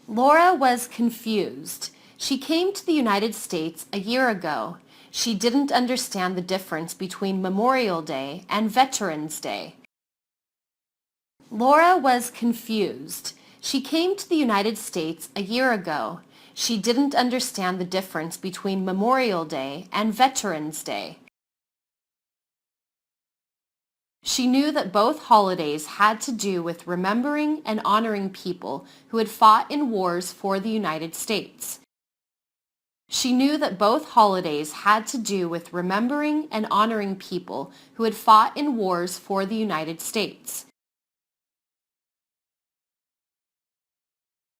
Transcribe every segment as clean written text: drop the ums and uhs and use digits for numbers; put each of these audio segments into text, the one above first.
Laura was confused. She came to the United States a year ago. She didn't understand the difference between Memorial Day and Veterans Day. Laura was confused. She came to the United States a year ago. She didn't understand the difference between Memorial Day and Veterans Day. She knew that both holidays had to do with remembering and honoring people who had fought in wars for the United States. She knew that both holidays had to do with remembering and honoring people who had fought in wars for the United States.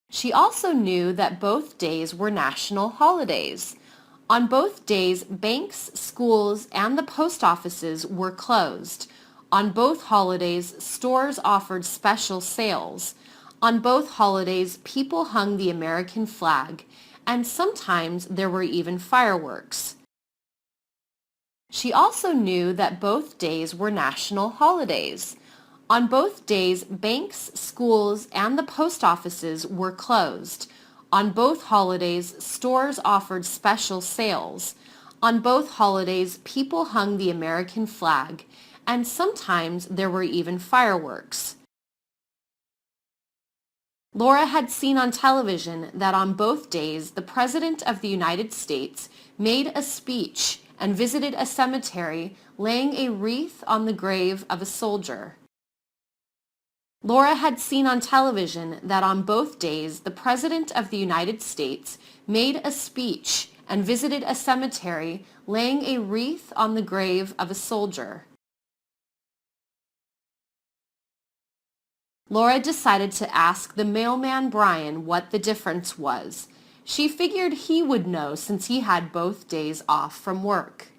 She also knew that both days were national holidays. On both days, banks, schools, and the post offices were closed. On both holidays, stores offered special sales. On both holidays, people hung the American flag, and sometimes there were even fireworks. She also knew that both days were national holidays. On both days, banks, schools, and the post offices were closed. On both holidays, stores offered special sales. On both holidays, people hung the American flag, and sometimes there were even fireworks. Laura had seen on television that on both days, the President of the United States made a speech and visited a cemetery, laying a wreath on the grave of a soldier. Laura had seen on television that on both days, the President of the United States made a speech and visited a cemetery, laying a wreath on the grave of a soldier. Laura decided to ask the mailman Brian what the difference was. She figured he would know since he had both days off from work.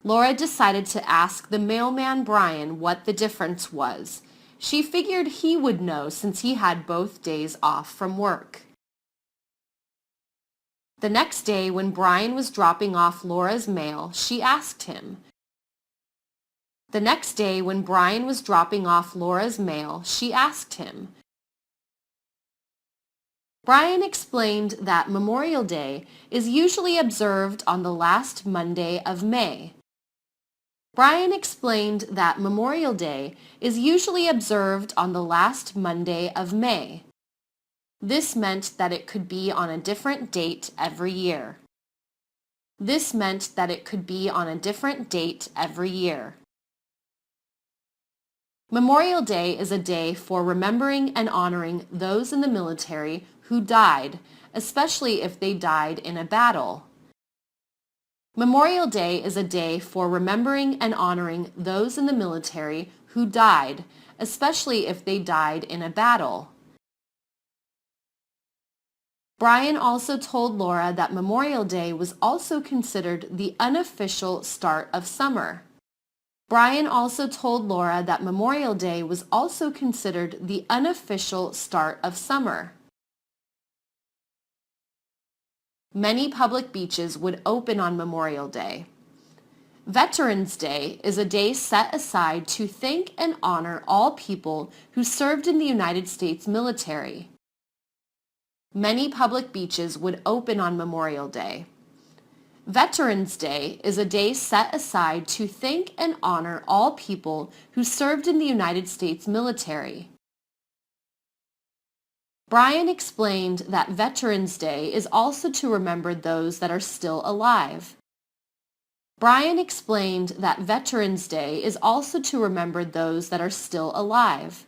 Laura decided to ask the mailman Brian what the difference was. She figured he would know since he had both days off from work. The next day, when Brian was dropping off Laura's mail, she asked him. The next day, when Brian was dropping off Laura's mail, she asked him. Brian explained that Memorial Day is usually observed on the last Monday of May. Brian explained that Memorial Day is usually observed on the last Monday of May. This meant that it could be on a different date every year. This meant that it could be on a different date every year. Memorial Day is a day for remembering and honoring those in the military who died, especially if they died in a battle. Memorial Day is a day for remembering and honoring those in the military who died, especially if they died in a battle. Brian also told Laura that Memorial Day was also considered the unofficial start of summer. Brian also told Laura that Memorial Day was also considered the unofficial start of summer. Many public beaches would open on Memorial Day. Veterans Day is a day set aside to thank and honor all people who served in the United States military. Many public beaches would open on Memorial Day. Veterans Day is a day set aside to thank and honor all people who served in the United States military. Brian explained that Veterans Day is also to remember those that are still alive. Brian explained that Veterans Day is also to remember those that are still alive.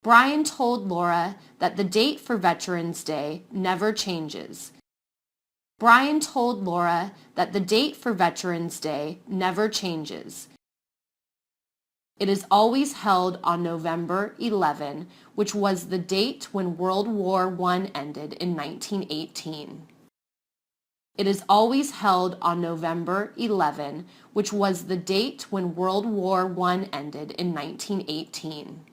Brian told Laura that the date for Veterans Day never changes. Brian told Laura that the date for Veterans Day never changes. It is always held on November 11, which was the date when World War I ended in 1918. It is always held on November 11, which was the date when World War I ended in 1918.